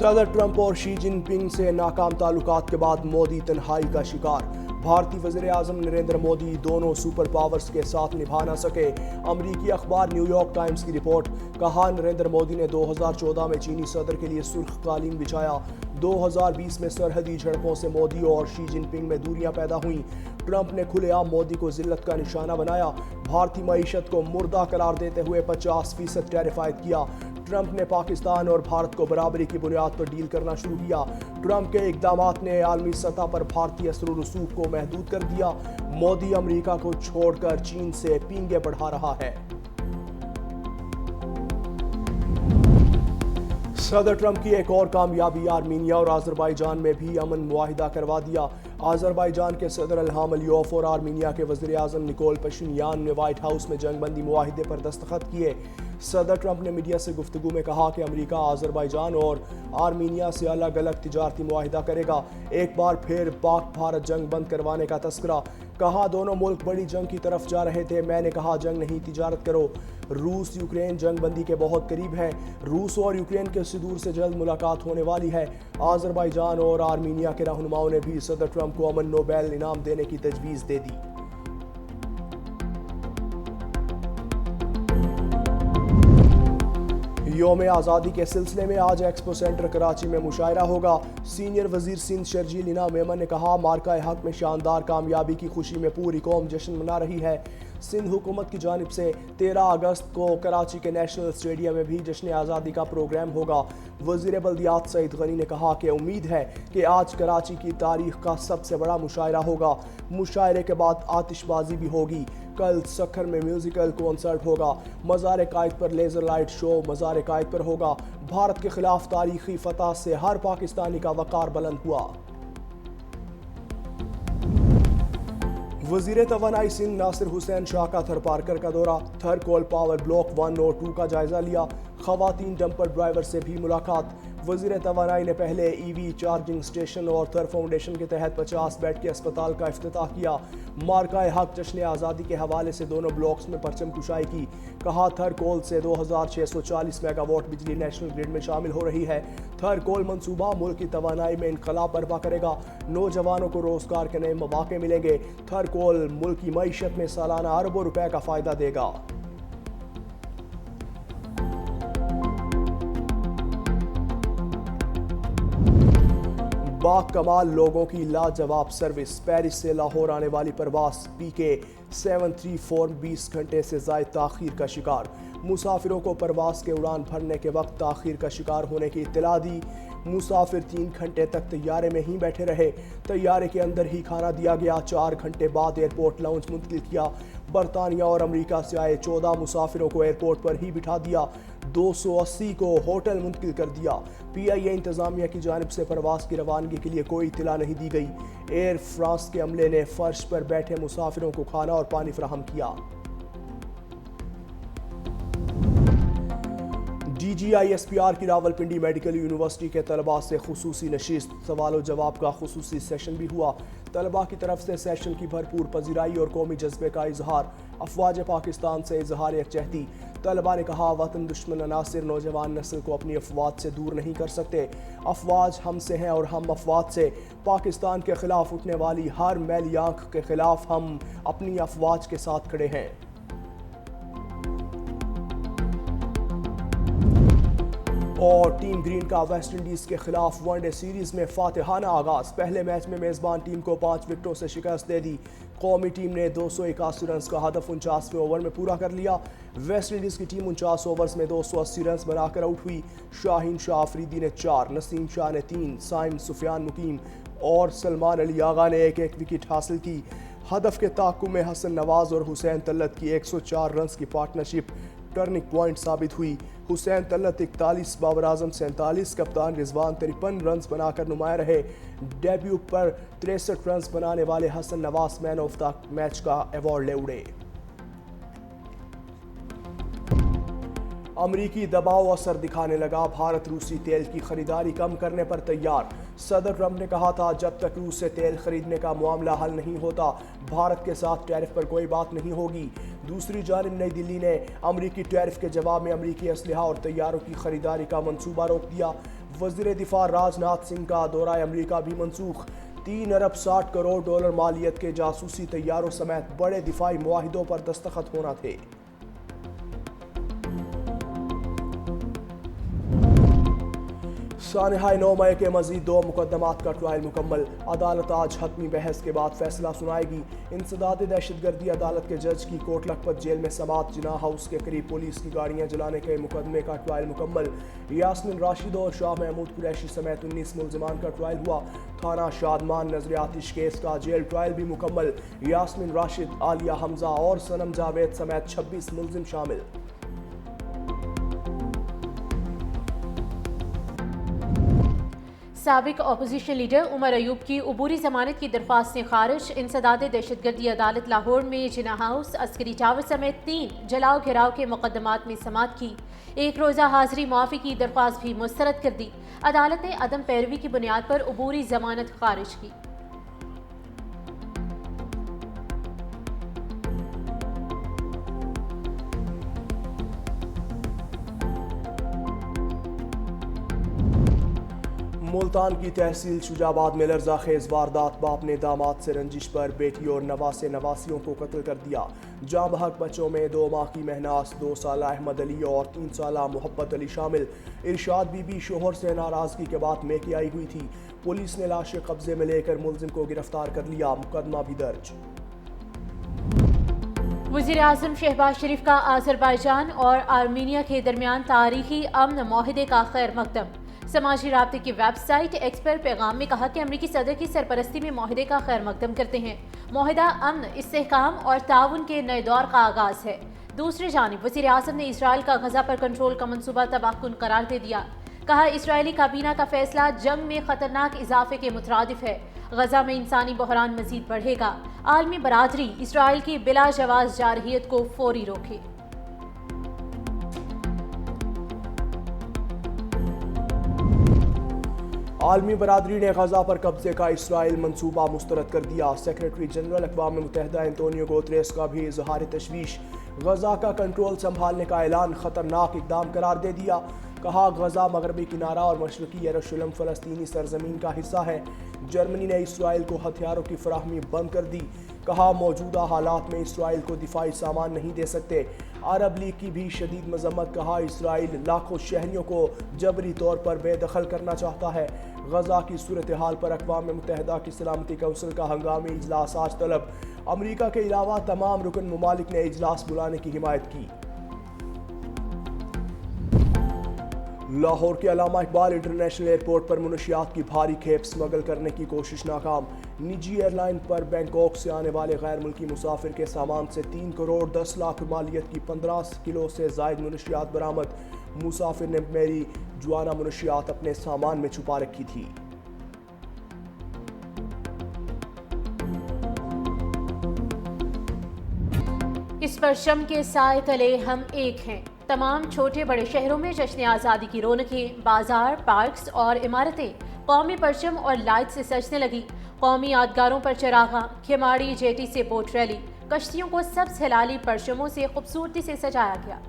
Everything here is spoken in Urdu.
صدر ٹرمپ اور شی جن پنگ سے ناکام تعلقات کے بعد مودی تنہائی کا شکار۔ بھارتی وزیر اعظم نریندر مودی دونوں سپر پاورز کے ساتھ نبھا نہ سکے۔ امریکی اخبار نیو یارک ٹائمز کی رپورٹ۔ کہا نریندر مودی نے 2014 میں چینی صدر کے لیے سرخ قالین بچھایا۔ 2020 میں سرحدی جھڑپوں سے مودی اور شی جن پنگ میں دوریاں پیدا ہوئیں۔ ٹرمپ نے کھلے عام مودی کو ذلت کا نشانہ بنایا۔ بھارتی معیشت کو مردہ قرار دیتے ہوئے 50% ٹیرف عائد کیا۔ ٹرمپ نے پاکستان اور بھارت کو برابری کی بنیاد پر ڈیل کرنا شروع کیا۔ ٹرمپ کے اقدامات نے عالمی سطح پر بھارتی اثر و رسوخ کو محدود کر دیا۔ مودی امریکہ کو چھوڑ کر چین سے پینگیں بڑھا رہا ہے۔ صدر ٹرمپ کی ایک اور کامیابی، آرمینیا اور آذربائیجان میں بھی امن معاہدہ کروا دیا۔ آذربائیجان کے صدر الہام علیوف اور آرمینیا کے وزیر اعظم نکول پشینیان نے وائٹ ہاؤس میں جنگ بندی معاہدے پر دستخط کیے۔ صدر ٹرمپ نے میڈیا سے گفتگو میں کہا کہ امریکہ آذربائیجان اور آرمینیا سے الگ الگ تجارتی معاہدہ کرے گا۔ ایک بار پھر پاک بھارت جنگ بند کروانے کا تذکرہ۔ کہا دونوں ملک بڑی جنگ کی طرف جا رہے تھے، میں نے کہا جنگ نہیں تجارت کرو۔ روس یوکرین جنگ بندی کے بہت قریب ہیں۔ روس اور یوکرین کے صدور سے جلد ملاقات ہونے والی ہے۔ آذربائیجان اور آرمینیا کے رہنماؤں نے بھی صدر ٹرمپ کو امن نوبیل انعام دینے کی تجویز دے دی۔ یوم آزادی کے سلسلے میں آج ایکسپو سینٹر کراچی میں مشاعرہ ہوگا۔ سینئر وزیر سندھ شرجیل اینا میمن نے کہا مارکہ حق میں شاندار کامیابی کی خوشی میں پوری قوم جشن منا رہی ہے۔ سندھ حکومت کی جانب سے 13 اگست کو کراچی کے نیشنل اسٹیڈیم میں بھی جشن آزادی کا پروگرام ہوگا۔ وزیر بلدیات سعید غنی نے کہا کہ امید ہے کہ آج کراچی کی تاریخ کا سب سے بڑا مشاعرہ ہوگا۔ مشاعرے کے بعد آتش بازی بھی ہوگی۔ کل سکھر میں میوزیکل کنسرٹ ہوگا۔ مزار قائد پر لیزر لائٹ شو مزار قائد پر ہوگا۔ بھارت کے خلاف تاریخی فتح سے ہر پاکستانی کا وقار بلند ہوا۔ وزیر توانائی سندھ ناصر حسین شاہ کا تھر پارکر کا دورہ۔ تھر کول پاور بلاک 1 اور 2 کا جائزہ لیا۔ خواتین ڈمپر ڈرائیور سے بھی ملاقات۔ وزیر توانائی نے پہلے ای وی چارجنگ سٹیشن اور تھر فاؤنڈیشن کے تحت 50 بیڈ کے اسپتال کا افتتاح کیا۔ مارکہ حق جشن آزادی کے حوالے سے دونوں بلاکس میں پرچم کشائی کی۔ کہا تھر کول سے 2640 میگا واٹ بجلی نیشنل گرڈ میں شامل ہو رہی ہے۔ تھر کول منصوبہ ملک کی توانائی میں انقلاب برپا کرے گا۔ نوجوانوں کو روزگار کے نئے مواقع ملیں گے۔ تھر کول ملک کی معیشت میں سالانہ اربوں روپے کا فائدہ دے گا۔ با کمال لوگوں کی لاجواب سروس۔ پیرس سے لاہور آنے والی پرواز PK 734 20 گھنٹے سے زائد تاخیر کا شکار۔ مسافروں کو پرواز کے اڑان بھرنے کے وقت تاخیر کا شکار ہونے کی اطلاع دی۔ مسافر 3 گھنٹے تک طیارے میں ہی بیٹھے رہے۔ طیارے کے اندر ہی کھانا دیا گیا۔ 4 گھنٹے بعد ایئرپورٹ لاؤنج منتقل کیا۔ برطانیہ اور امریکہ سے آئے 14 مسافروں کو ایئرپورٹ پر ہی بٹھا دیا۔ 280 کو ہوٹل منتقل کر دیا۔ PIA انتظامیہ کی جانب سے پرواز کی روانگی کے لیے کوئی اطلاع نہیں دی گئی۔ ایئر فرانس کے عملے نے فرش پر بیٹھے مسافروں کو کھانا اور پانی فراہم کیا۔ DGISPR کی راولپنڈی میڈیکل یونیورسٹی کے طلباء سے خصوصی نشست۔ سوال و جواب کا خصوصی سیشن بھی ہوا۔ طلباء کی طرف سے سیشن کی بھرپور پذیرائی اور قومی جذبے کا اظہار۔ افواج پاکستان سے اظہار یکجہتی۔ طلباء نے کہا وطن دشمن عناصر نوجوان نسل کو اپنی افواج سے دور نہیں کر سکتے۔ افواج ہم سے ہیں اور ہم افواج سے۔ پاکستان کے خلاف اٹھنے والی ہر میلی آنکھ کے خلاف ہم اپنی افواج کے ساتھ کھڑے ہیں۔ اور ٹیم گرین کا ویسٹ انڈیز کے خلاف ون ڈے سیریز میں فاتحانہ آغاز۔ پہلے میچ میں میزبان ٹیم کو 5 وکٹوں سے شکست دے دی۔ قومی ٹیم نے 281 رنز کا ہدف 49ویں اوور میں پورا کر لیا۔ ویسٹ انڈیز کی ٹیم 49 اوورز میں 280 رنز بنا کر آؤٹ ہوئی۔ شاہین شاہ آفریدی نے 4، نسیم شاہ نے 3، سائم سفیان مقیم اور سلمان علی آغا نے 1-1 وکٹ حاصل کی۔ ہدف کے تعاقب میں حسن نواز اور حسین طلعت کی 104 رنز کی پارٹنرشپ ٹرننگ پوائنٹ ثابت ہوئی۔ حسین طلعت 41، بابر اعظم 47، کپتان رضوان 53 رنز بنا کر نمایاں رہے۔ ڈیبیو پر 63 رنز بنانے والے حسن نواز مین آف دا میچ کا ایوارڈ لے اڑے۔ امریکی دباؤ اثر دکھانے لگا۔ بھارت روسی تیل کی خریداری کم کرنے پر تیار۔ صدر ٹرمپ نے کہا تھا جب تک روس سے تیل خریدنے کا معاملہ حل نہیں ہوتا بھارت کے ساتھ ٹیرف پر کوئی بات نہیں ہوگی۔ دوسری جانب نئی دلی نے امریکی ٹیرف کے جواب میں امریکی اسلحہ اور طیاروں کی خریداری کا منصوبہ روک دیا۔ وزیر دفاع راج ناتھ سنگھ کا دورہ امریکہ بھی منسوخ، 3 ارب 60 کروڑ ڈالر مالیت کے جاسوسی طیاروں سمیت بڑے دفاعی معاہدوں پر دستخط ہونا تھے۔ سانحہ 9 مئی کے مزید 2 مقدمات کا ٹرائل مکمل، عدالت آج حتمی بحث کے بعد فیصلہ سنائے گی۔ انسداد دہشت گردی عدالت کے جج کی کوٹ لکھپت جیل میں سماعت، جناح ہاؤس کے قریب پولیس کی گاڑیاں جلانے کے مقدمے کا ٹرائل مکمل، یاسمین راشد اور شاہ محمود قریشی سمیت 19 ملزمان کا ٹرائل ہوا۔ تھانہ شادمان نظر آتش کیس کا جیل ٹرائل بھی مکمل، یاسمین راشد، عالیہ حمزہ اور صنم جاوید سمیت 26 ملزم شامل۔ سابق اپوزیشن لیڈر عمر ایوب کی عبوری ضمانت کی درخواستیں خارج، انسداد دہشت گردی عدالت لاہور میں جناح ہاؤس، عسکری ٹاور سمیت 3 جلاؤ گھراؤ کے مقدمات میں سماعت کی، 1 روزہ حاضری معافی کی درخواست بھی مسترد کر دی۔ عدالت نے عدم پیروی کی بنیاد پر عبوری ضمانت خارج کی۔ ملتان کی تحصیل شجاعت میں لرزہ خیز واردات، باپ نے داماد سے رنجش پر بیٹی اور نواسے نواسیوں کو قتل کر دیا۔ جاں بحق بچوں میں 2 ماہ کی مہناز، 2 سالہ احمد علی اور 3 سالہ محبت علی شامل۔ ارشاد بی بی شوہر سے ناراضگی کے بعد میکے آئی ہوئی تھی، پولیس نے لاشیں قبضے میں لے کر ملزم کو گرفتار کر لیا، مقدمہ بھی درج۔ وزیر اعظم شہباز شریف کا آذربائیجان اور آرمینیا کے درمیان تاریخی امن معاہدے کا خیر مقدم۔ سماجی رابطے کی ویب سائٹ ایکس پر پیغام میں کہا کہ امریکی صدر کی سرپرستی میں معاہدے کا خیر مقدم کرتے ہیں۔ معاہدہ امن، استحکام اور تعاون کے نئے دور کا آغاز ہے۔ دوسری جانب وزیر اعظم نے اسرائیل کا غزہ پر کنٹرول کا منصوبہ تباہ کن قرار دے دیا، کہا اسرائیلی کابینہ کا فیصلہ جنگ میں خطرناک اضافے کے مترادف ہے، غزہ میں انسانی بحران مزید بڑھے گا، عالمی برادری اسرائیل کی بلا جواز جارحیت کو فوری روکے۔ عالمی برادری نے غزہ پر قبضے کا اسرائیل منصوبہ مسترد کر دیا، سیکریٹری جنرل اقوام متحدہ انتونیو گوتریس کا بھی اظہار تشویش، غزہ کا کنٹرول سنبھالنے کا اعلان خطرناک اقدام قرار دے دیا، کہا غزہ مغربی کنارہ اور مشرقی یروشلم فلسطینی سرزمین کا حصہ ہے۔ جرمنی نے اسرائیل کو ہتھیاروں کی فراہمی بند کر دی، کہا موجودہ حالات میں اسرائیل کو دفاعی سامان نہیں دے سکتے۔ عرب لیگ کی بھی شدید مذمت، کہا اسرائیل لاکھوں شہریوں کو جبری طور پر بے دخل کرنا چاہتا ہے۔ غزہ کی صورتحال پر اقوام متحدہ کی سلامتی کونسل کا ہنگامی اجلاس آج طلب، امریکہ کے علاوہ تمام رکن ممالک نے اجلاس بلانے کی حمایت کی۔ لاہور کے علامہ اقبال انٹرنیشنل ایئرپورٹ پر منشیات کی بھاری کھیپ سمگل کرنے کی کوشش ناکام، نجی ایئر لائن پر بینکاک سے آنے والے غیر ملکی مسافر کے سامان سے 3 کروڑ 10 لاکھ مالیت کی 15 کلو سے زائد منشیات برآمد، مسافر نے میری جوانا منشیات اپنے سامان میں چھپا رکھی تھی۔ اس پرچم کے سائے تلے ہم ایک ہیں، تمام چھوٹے بڑے شہروں میں جشن آزادی کی رونقیں، بازار، پارکس اور عمارتیں قومی پرچم اور لائٹ سے سجنے لگی۔ قومی یادگاروں پر چراغاں، کھماڑی جیٹی سے بوٹ ریلی، کشتیوں کو سبز ہلالی پرچموں سے خوبصورتی سے سجایا گیا۔